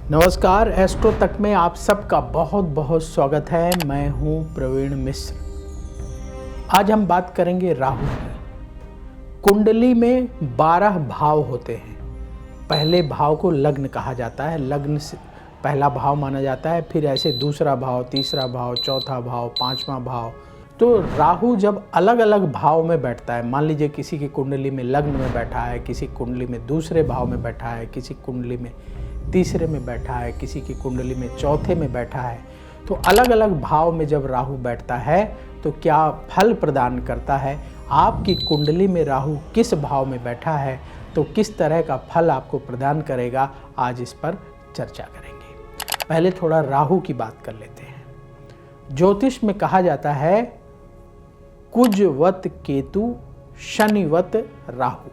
नमस्कार, एस्ट्रो तक में आप सबका बहुत बहुत स्वागत है। मैं हूं प्रवीण मिश्र। आज हम बात करेंगे राहु की। कुंडली में 12 भाव होते हैं। पहले भाव को लग्न कहा जाता है, लग्न से पहला भाव माना जाता है। फिर ऐसे दूसरा भाव, तीसरा भाव, चौथा भाव, पांचवा भाव। तो राहु जब अलग अलग भाव में बैठता है, मान लीजिए किसी की कुंडली में लग्न में बैठा है, किसी कुंडली में दूसरे भाव में बैठा है, किसी कुंडली में तीसरे में बैठा है, किसी की कुंडली में चौथे में बैठा है, तो अलग अलग भाव में जब राहु बैठता है तो क्या फल प्रदान करता है, आपकी कुंडली में राहु किस भाव में बैठा है तो किस तरह का फल आपको प्रदान करेगा, आज इस पर चर्चा करेंगे। पहले थोड़ा राहु की बात कर लेते हैं। ज्योतिष में कहा जाता है कुजवत केतु शनिवत राहु,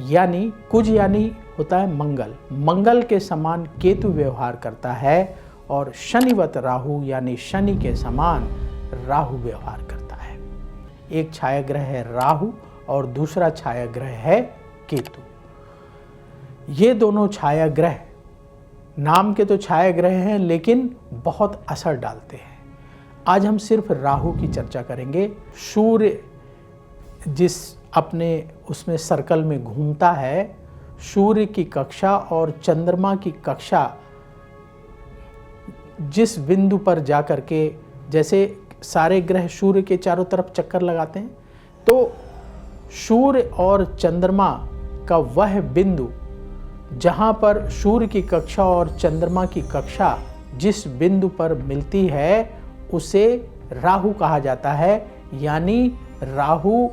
यानी कुज यानी होता है मंगल, मंगल के समान केतु व्यवहार करता है और शनिवत राहु यानी शनि के समान राहु व्यवहार करता है। एक छायाग्रह है राहु और दूसरा छायाग्रह है केतु। ये दोनों छायाग्रह नाम के तो छायाग्रह हैं लेकिन बहुत असर डालते हैं। आज हम सिर्फ राहु की चर्चा करेंगे। सूर्य जिस अपने उसमें सर्कल में घूमता है, सूर्य की कक्षा और चंद्रमा की कक्षा जिस बिंदु पर जाकर के, जैसे सारे ग्रह सूर्य के चारों तरफ चक्कर लगाते हैं, तो सूर्य और चंद्रमा का वह बिंदु जहां पर सूर्य की कक्षा और चंद्रमा की कक्षा जिस बिंदु पर मिलती है उसे राहु कहा जाता है। यानी राहु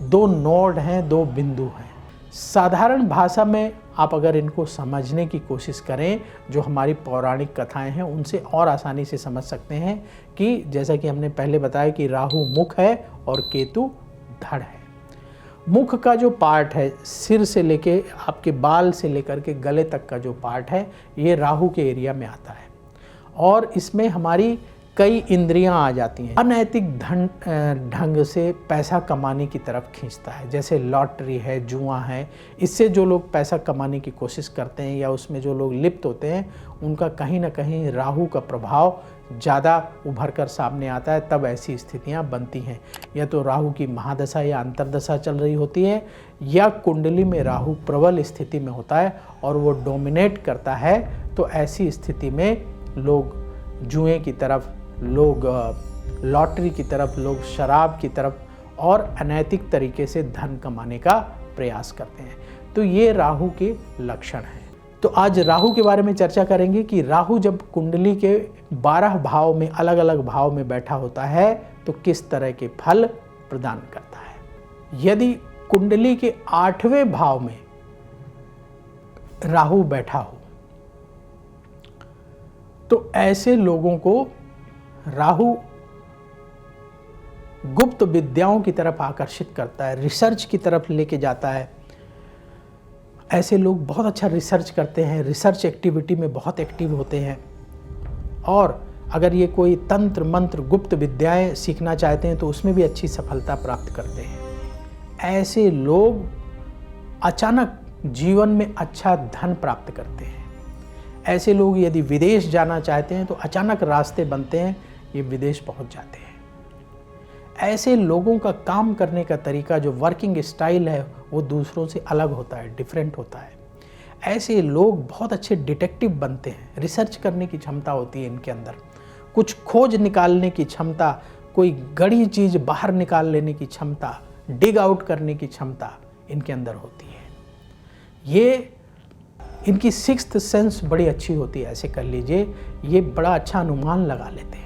दो नोड हैं, दो बिंदु हैं। साधारण भाषा में आप अगर इनको समझने की कोशिश करें, जो हमारी पौराणिक कथाएं हैं उनसे और आसानी से समझ सकते हैं कि जैसा कि हमने पहले बताया कि राहु मुख है और केतु धड़ है। मुख का जो पार्ट है, सिर से लेके आपके बाल से लेकर के गले तक का जो पार्ट है, ये राहु के एरिया में आता है और इसमें हमारी कई इंद्रियां आ जाती हैं। अनैतिक ढंग से पैसा कमाने की तरफ खींचता है, जैसे लॉटरी है, जुआ है। इससे जो लोग पैसा कमाने की कोशिश करते हैं या उसमें जो लोग लिप्त होते हैं, उनका कहीं ना कहीं राहु का प्रभाव ज़्यादा उभर कर सामने आता है। तब ऐसी स्थितियां बनती हैं, या तो राहु की महादशा या अंतर्दशा चल रही होती है, या कुंडली में राहु प्रबल स्थिति में होता है और वो डोमिनेट करता है। तो ऐसी स्थिति में लोग जुए की तरफ, लोग लॉटरी की तरफ, लोग शराब की तरफ और अनैतिक तरीके से धन कमाने का प्रयास करते हैं। तो ये राहु के लक्षण हैं। तो आज राहु के बारे में चर्चा करेंगे कि राहु जब कुंडली के 12 भाव में, अलग अलग भाव में बैठा होता है तो किस तरह के फल प्रदान करता है। यदि कुंडली के 8वें भाव में राहु बैठा हो तो ऐसे लोगों को राहु गुप्त विद्याओं की तरफ आकर्षित करता है, रिसर्च की तरफ लेके जाता है। ऐसे लोग बहुत अच्छा रिसर्च करते हैं, रिसर्च एक्टिविटी में बहुत एक्टिव होते हैं। और अगर ये कोई तंत्र मंत्र गुप्त विद्याएं सीखना चाहते हैं तो उसमें भी अच्छी सफलता प्राप्त करते हैं। ऐसे लोग अचानक जीवन में अच्छा धन प्राप्त करते हैं। ऐसे लोग यदि विदेश जाना चाहते हैं तो अचानक रास्ते बनते हैं, ये विदेश पहुंच जाते हैं। ऐसे लोगों का काम करने का तरीका, जो वर्किंग स्टाइल है, वो दूसरों से अलग होता है, डिफरेंट होता है। ऐसे लोग बहुत अच्छे डिटेक्टिव बनते हैं, रिसर्च करने की क्षमता होती है इनके अंदर, कुछ खोज निकालने की क्षमता, कोई गड़ी चीज़ बाहर निकाल लेने की क्षमता, डिग आउट करने की क्षमता इनके अंदर होती है। ये इनकी सिक्स्थ सेंस बड़ी अच्छी होती है, ऐसे कर लीजिए, ये बड़ा अच्छा अनुमान लगा लेते हैं।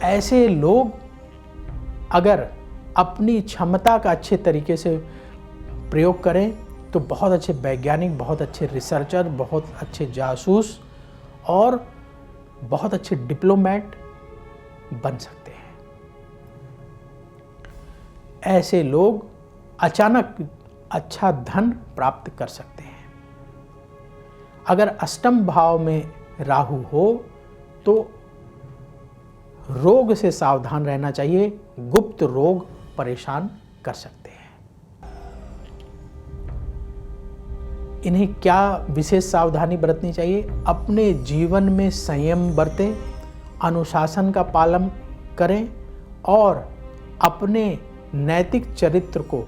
ऐसे लोग अगर अपनी क्षमता का अच्छे तरीके से प्रयोग करें तो बहुत अच्छे वैज्ञानिक, बहुत अच्छे रिसर्चर, बहुत अच्छे जासूस और बहुत अच्छे डिप्लोमेट बन सकते हैं। ऐसे लोग अचानक अच्छा धन प्राप्त कर सकते हैं। अगर अष्टम भाव में राहु हो तो रोग से सावधान रहना चाहिए, गुप्त रोग परेशान कर सकते हैं। इन्हें क्या विशेष सावधानी बरतनी चाहिए? अपने जीवन में संयम बरतें, अनुशासन का पालन करें और अपने नैतिक चरित्र को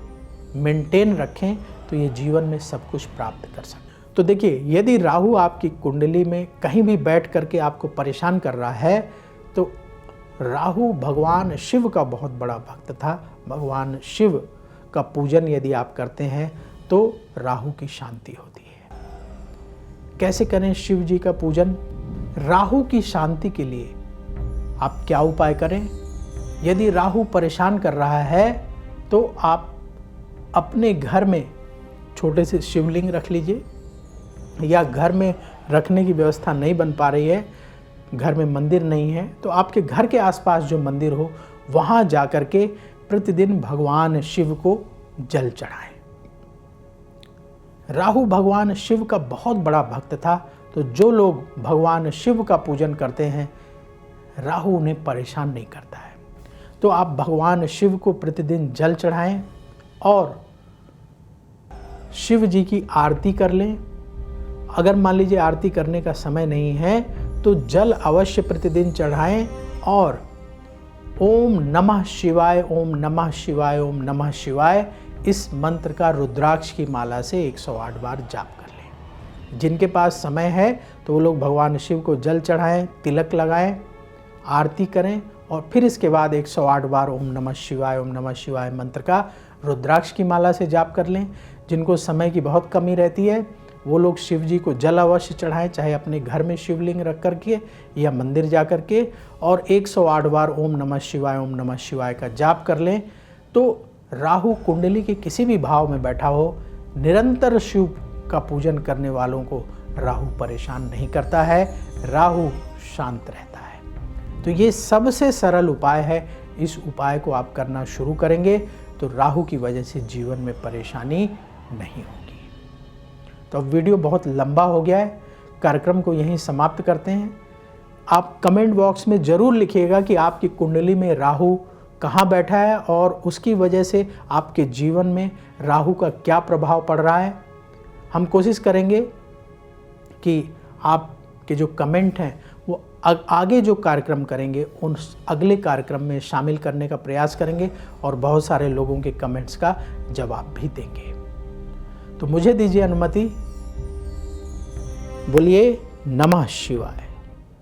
मेंटेन रखें, तो ये जीवन में सब कुछ प्राप्त कर सकते हैं। तो देखिए, यदि राहु आपकी कुंडली में कहीं भी बैठ करके आपको परेशान कर रहा है, तो राहु भगवान शिव का बहुत बड़ा भक्त था। भगवान शिव का पूजन यदि आप करते हैं तो राहु की शांति होती है। कैसे करें शिव जी का पूजन? राहु की शांति के लिए आप क्या उपाय करें? यदि राहु परेशान कर रहा है तो आप अपने घर में छोटे से शिवलिंग रख लीजिए, या घर में रखने की व्यवस्था नहीं बन पा रही है, घर में मंदिर नहीं है, तो आपके घर के आसपास जो मंदिर हो वहाँ जा कर के प्रतिदिन भगवान शिव को जल चढ़ाएं। राहु भगवान शिव का बहुत बड़ा भक्त था, तो जो लोग भगवान शिव का पूजन करते हैं राहु उन्हें परेशान नहीं करता है। तो आप भगवान शिव को प्रतिदिन जल चढ़ाएं और शिव जी की आरती कर लें। अगर मान लीजिए आरती करने का समय नहीं है तो जल अवश्य प्रतिदिन चढ़ाएं और ओम नमः शिवाय, ओम नमः शिवाय, ओम नमः शिवाय इस मंत्र का रुद्राक्ष की माला से 108 बार जाप कर लें। जिनके पास समय है तो वो लोग भगवान शिव को जल चढ़ाएं, तिलक लगाएं, आरती करें और फिर इसके बाद 108 बार ओम नमः शिवाय, ओम नमः शिवाय मंत्र का रुद्राक्ष की माला से जाप कर लें। जिनको समय की बहुत कमी रहती है वो लोग शिव जी को जल अवश्य चढ़ाएं, चाहे अपने घर में शिवलिंग रख करके या मंदिर जा कर के, और 108 बार ओम नमः शिवाय, ओम नमः शिवाय का जाप कर लें। तो राहु कुंडली के किसी भी भाव में बैठा हो, निरंतर शिव का पूजन करने वालों को राहु परेशान नहीं करता है, राहु शांत रहता है। तो ये सबसे सरल उपाय है। इस उपाय को आप करना शुरू करेंगे तो राहु की वजह से जीवन में परेशानी नहीं होगी। तो अब वीडियो बहुत लंबा हो गया है, कार्यक्रम को यहीं समाप्त करते हैं। आप कमेंट बॉक्स में ज़रूर लिखिएगा कि आपकी कुंडली में राहु कहाँ बैठा है और उसकी वजह से आपके जीवन में राहु का क्या प्रभाव पड़ रहा है। हम कोशिश करेंगे कि आपके जो कमेंट हैं वो आगे जो कार्यक्रम करेंगे उन अगले कार्यक्रम में शामिल करने का प्रयास करेंगे और बहुत सारे लोगों के कमेंट्स का जवाब भी देंगे। तो मुझे दीजिए अनुमति। बोलिए नमः शिवाय।